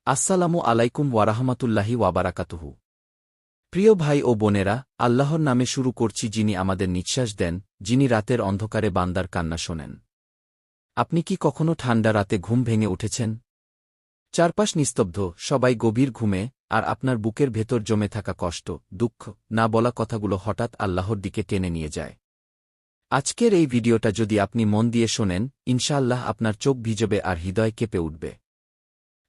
আসসালামু আলাইকুম ওয়ারাহমাতুল্লাহি ওয়াবারাকাতুহু। প্রিয় ভাই ও বোনেরা, আল্লাহর নামে শুরু করছি, যিনি আমাদের নিঃশ্বাস দেন, যিনি রাতের অন্ধকারে বান্দার কান্না শোনেন। আপনি কি কখনো ঠান্ডা রাতে ঘুম ভেঙে উঠেছেন? চারপাশ নিস্তব্ধ, সবাই গভীর ঘুমে, আর আপনার বুকের ভেতর জমে থাকা কষ্ট, দুঃখ, না বলা কথাগুলো হঠাৎ আল্লাহর দিকে টেনে নিয়ে যায়। আজকের এই ভিডিওটা যদি আপনি মন দিয়ে শোনেন, ইনশাআল্লাহ আপনার চোখ ভিজবে আর হৃদয় কেঁপে উঠবে।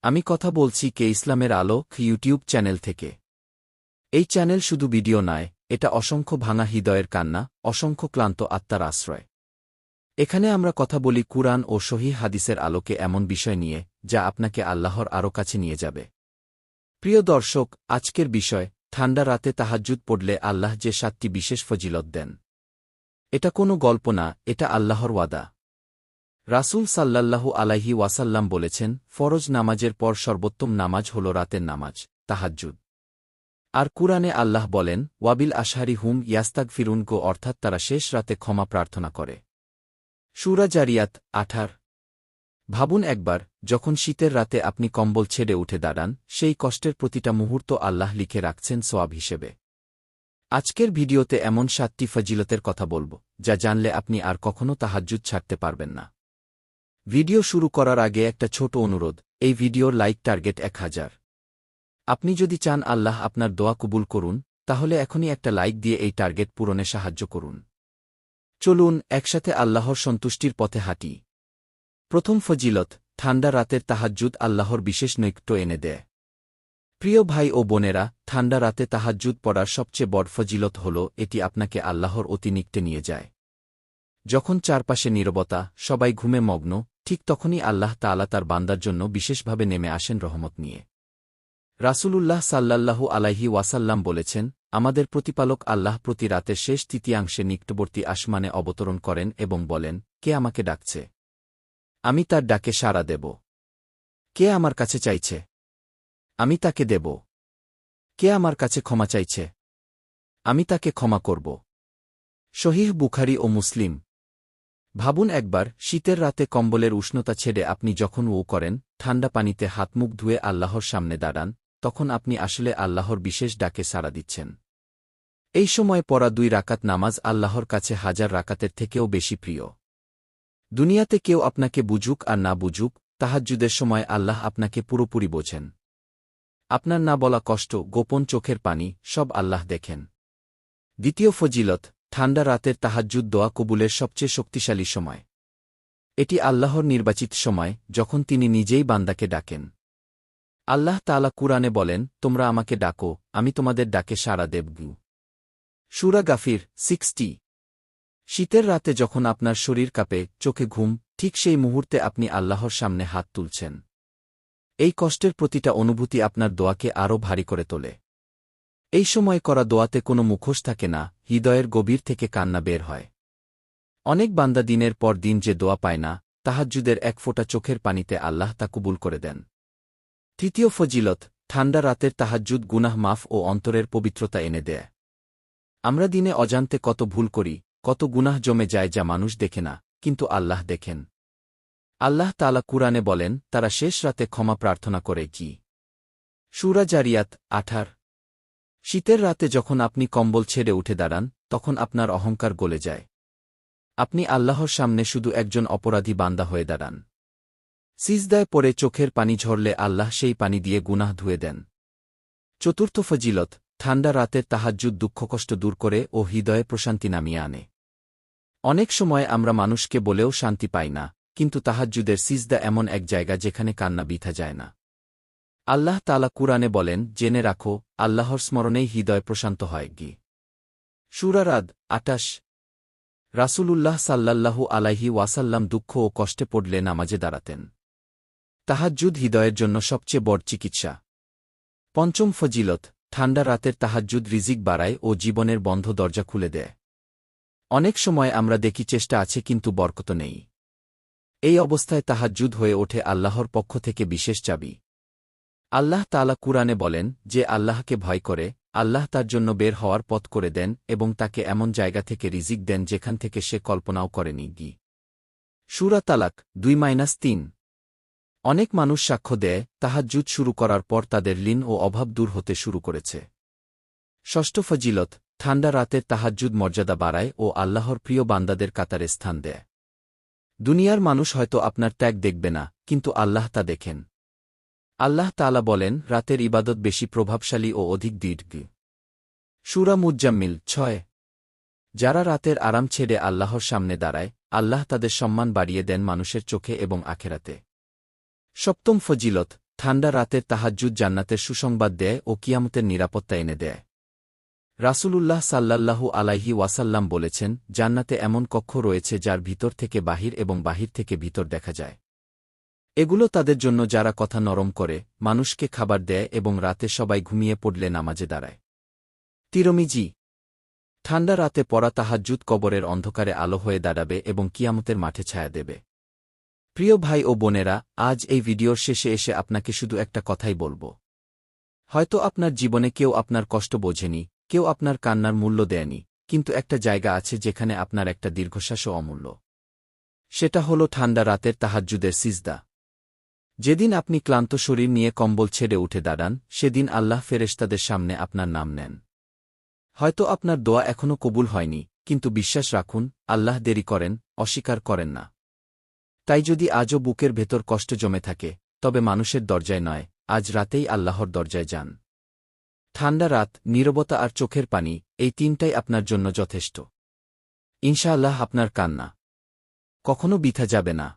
আমি কথা বলছি কে ইসলামের আলো ইউটিউব চ্যানেল থেকে। এই চ্যানেল শুধু ভিডিও নয়, এটা অসংখ্য ভাঙা হৃদয়ের কান্না, অসংখ্য ক্লান্ত আত্মার আশ্রয়। এখানে আমরা কথা বলি কুরআন ও সহিহ হাদিসের আলোকে এমন বিষয় নিয়ে, যা আপনাকে আল্লাহর আরও কাছে নিয়ে যাবে। প্রিয় দর্শক, আজকের বিষয়, ঠান্ডা রাতে তাহাজ্জুদ পড়লে আল্লাহ যে 7টি বিশেষ ফজিলত দেন। এটা কোনো গল্প না, এটা আল্লাহর ওয়াদা। রাসূল সাল্লাল্লাহু আলাইহি ওয়াসাল্লাম বলেছেন, ফরজ নামাজের পর সর্বোত্তম নামাজ হল রাতের নামাজ, তাহাজ্জুদ। আর কুরআনে আল্লাহ বলেন, ওয়াবিল আশহারি হুম ইয়াস্তাগফিরুন, অর্থাৎ তারা শেষ রাতে ক্ষমা প্রার্থনা করে। সূরা জারিয়াত 18। ভাবুন একবার, যখন শীতের রাতে আপনি কম্বল ছেড়ে উঠে দাঁড়ান, সেই কষ্টের প্রতিটা মুহূর্ত আল্লাহ লিখে রাখছেন সওয়াব হিসেবে। আজকের ভিডিওতে এমন 7টি ফজিলতের কথা বলবো, যা জানলে আপনি আর কখনো তাহাজ্জুদ ছাড়তে পারবেন না। ভিডিও শুরু করার আগে একটা ছোট অনুরোধ, এই ভিডিওর লাইক টার্গেট 1000। আপনি যদি চান আল্লাহ আপনার দোয়া কবুল করুন, তাহলে এখনই একটা লাইক দিয়ে এই টার্গেট পূরণে সাহায্য করুন। চলুন একসাথে আল্লাহর সন্তুষ্টির পথে হাঁটি। প্রথম ফজিলত, ঠান্ডা রাতের তাহাজ্জুদ আল্লাহর বিশেষ নৈকট্য এনে দেয়। প্রিয় ভাই ও বোনেরা, ঠান্ডা রাতে তাহাজ্জুদ পড়ার সবচেয়ে বড় ফজিলত হল এটি আপনাকে আল্লাহর অতি নিকটে নিয়ে যায়। যখন চারপাশে নীরবতা, সবাই ঘুমে মগ্ন, ঠিক তখনই আল্লাহ তাআলা তার বান্দার জন্য বিশেষভাবে নেমে আসেন রহমত নিয়ে। রাসূলুল্লাহ সাল্লাল্লাহু আলাইহি ওয়াসাল্লাম বলেছেন, আমাদের প্রতিপালক আল্লাহ প্রতি রাতের শেষ তৃতীয়াংশে নিকটবর্তী আসমানে অবতরণ করেন এবং বলেন, কে আমাকে ডাকছে? আমি তার ডাকে সাড়া দেব। কে আমার কাছে চাইছে? আমি তাকে দেব। কে আমার কাছে ক্ষমা চাইছে? আমি তাকে ক্ষমা করব। সহিহ বুখারী ও মুসলিম। ভাবুন একবার, শীতের রাতে কম্বলের উষ্ণতা ছেড়ে আপনি যখন করেন, ঠান্ডা পানিতে হাত মুখ ধুয়ে আল্লাহর সামনে দাঁড়ান, তখন আপনি আসলে আল্লাহর বিশেষ ডাকে সাড়া দিচ্ছেন। এই সময় পড়া 2 রাকাত নামাজ আল্লাহর কাছে 1000 রাকাতের থেকেও বেশি প্রিয়। দুনিয়াতে কেউ আপনাকে বুঝুক আর না বুঝুক, তাহাজ্জুদের সময় আল্লাহ আপনাকে পুরোপুরি বোঝেন। আপনার না বলা কষ্ট, গোপন চোখের পানি, সব আল্লাহ দেখেন। দ্বিতীয় ফজিলত, ঠান্ডা রাতের তাহাজ্জুদ দোয়া কবুলের সবচেয়ে শক্তিশালী সময়। এটি আল্লাহর নির্বাচিত সময়, যখন তিনি নিজেই বান্দাকে ডাকেন। আল্লাহ তাআলা কুরআনে বলেন, তোমরা আমাকে ডাকো, আমি তোমাদের ডাকে সাড়া দেব। সূরা গাফির 60। শীতের রাতে যখন আপনার শরীর কাঁপে, চোখে ঘুম, ঠিক সেই মুহূর্তে আপনি আল্লাহর সামনে হাত তুলছেন। এই কষ্টের প্রতিটা অনুভূতি আপনার দোয়াকে আরও ভারী করে তোলে। এই সময় করা দোয়াতে কোনো মুখোশ থাকে না, হৃদয়ের গভীর থেকে কান্না বের হয়। অনেক বান্দা দিনের পর দিন যে দোয়া পায় না, তাহাজ্জুদের এক ফোঁটা চোখের পানিতে আল্লাহ তা কবুল করে দেন। তৃতীয় ফজিলত, ঠান্ডা রাতের তাহাজ্জুদ গুনাহ মাফ ও অন্তরের পবিত্রতা এনে দেয়। আমরা দিনে অজান্তে কত ভুল করি, কত গুনাহ জমে যায় যা মানুষ দেখে না, কিন্তু আল্লাহ দেখেন। আল্লাহ তাআলা কুরআনে বলেন, তারা শেষ রাতে ক্ষমা প্রার্থনা করে কি। সূরা জারিয়াত 18। শীতের রাতে যখন আপনি কম্বল ছেড়ে উঠে দাঁড়ান, তখন আপনার অহংকার গলে যায়। আপনি আল্লাহর সামনে শুধু একজন অপরাধী বান্দা হয়ে দাঁড়ান। সিজদায় পড়ে চোখের পানি ঝরলে আল্লাহ সেই পানি দিয়ে গুনাহ ধুয়ে দেন। চতুর্থ ফজিলত, ঠান্ডা রাতের তাহাজ্জুদ দুঃখকষ্ট দূর করে ও হৃদয়ে প্রশান্তি নামিয়ে আনে। অনেক সময় আমরা মানুষকে বলেও শান্তি পাই না, কিন্তু তাহাজ্জুদের সিজদা এমন এক জায়গা যেখানে কান্না বিথা যায় না। আল্লাহ তাআলা কুরআনে বলেন, জেনে রাখো, আল্লাহর স্মরণেই হৃদয় প্রশান্ত হয়। সূরা রাদ 28। রাসূলুল্লাহ সাল্লাল্লাহু আলাইহি ওয়াসাল্লাম দুঃখ ও কষ্টে পড়লে নামাজে দাঁড়াতেন। তাহাজ্জুদ হৃদয়ের জন্য সবচেয়ে বড় চিকিৎসা। পঞ্চম ফজিলত, ঠান্ডা রাতের তাহাজ্জুদ রিজিক বাড়ায় ও জীবনের বন্ধ দরজা খুলে দেয়। অনেক সময় আমরা দেখি চেষ্টা আছে কিন্তু বরকত নেই। এই অবস্থায় তাহাজ্জুদ হয়ে ওঠে আল্লাহর পক্ষ থেকে বিশেষ চাবি। আল্লাহ তাআলা কুরআনে বলেন, যে আল্লাহকে ভয় করে, আল্লাহ তার জন্য বের হওয়ার পথ করে দেন এবং তাকে এমন জায়গা থেকে রিজিক দেন যেখান থেকে সে কল্পনাও করেনি। সূরা তালাক 2-3। অনেক মানুষ সাক্ষ্য দেয় তাহাজ্জুদ শুরু করার পর তাদের লীন ও অভাব দূর হতে শুরু করেছে। ষষ্ঠ ফজিলত, ঠান্ডা রাতের তাহাজ্জুদ মর্যাদা বাড়ায় ও আল্লাহর প্রিয় বান্দাদের কাতারে স্থান দেয়। দুনিয়ার মানুষ হয়তো আপনার ত্যাগ দেখবে না, কিন্তু আল্লাহ তা দেখেন। আল্লাহ তাআলা বলেন, রাতের ইবাদত বেশি প্রভাবশালী ও অধিক দীর্ঘ। সূরা মুজ্জাম্মিল 6। যারা রাতের আরাম ছেড়ে আল্লাহর সামনে দাঁড়ায়, আল্লাহ তাদের সম্মান বাড়িয়ে দেন মানুষের চোখে এবং আখেরাতে। সপ্তম ফজিলত, ঠান্ডা রাতের তাহাজ্জুদ জান্নাতের সুসংবাদ দেয় ও কিয়ামতের নিরাপত্তা এনে দেয়। রাসূলুল্লাহ সাল্লাল্লাহু আলাইহি ওয়াসাল্লাম বলেছেন, জান্নাতে এমন কক্ষ রয়েছে যার ভিতর থেকে বাহির এবং বাহির থেকে ভিতর দেখা যায়। এগুলো তাদের জন্য যারা কথা নরম করে, মানুষকে খাবার দেয় এবং রাতে সবাই ঘুমিয়ে পড়লে নামাজে দাঁড়ায়। তিরমিজি। ঠান্ডা রাতে পড়া তাহাজ্জুদ কবরের অন্ধকারে আলো হয়ে দাঁড়াবে এবং কিয়ামতের মাঠে ছায়া দেবে। প্রিয় ভাই ও বোনেরা, আজ এই ভিডিওর শেষে এসে আপনাকে শুধু একটা কথাই বলব। হয়তো আপনার জীবনে কেউ আপনার কষ্ট বোঝেনি, কেউ আপনার কান্নার মূল্য দেয়নি, কিন্তু একটা জায়গা আছে যেখানে আপনার একটা দীর্ঘশ্বাসও অমূল্য। সেটা হল ঠান্ডা রাতের তাহাজ্জুদের সিজদা। যেদিন আপনি ক্লান্ত শরীর নিয়ে কম্বল ছেড়ে উঠে দাঁড়ান, সেদিন আল্লাহ ফেরেশতাদের সামনে আপনার নাম নেন। হয়তো আপনার দোয়া এখনও কবুল হয়নি, কিন্তু বিশ্বাস রাখুন, আল্লাহ দেরি করেন, অস্বীকার করেন না। তাই যদি আজও বুকের ভেতর কষ্ট জমে থাকে, তবে মানুষের দরজায় নয়, আজ রাতেই আল্লাহর দরজায় যান। ঠান্ডা রাত, নীরবতা আর চোখের পানি, এই তিনটাই আপনার জন্য যথেষ্ট। ইনশাআল্লাহ আপনার কান্না কখনো বৃথা যাবে না।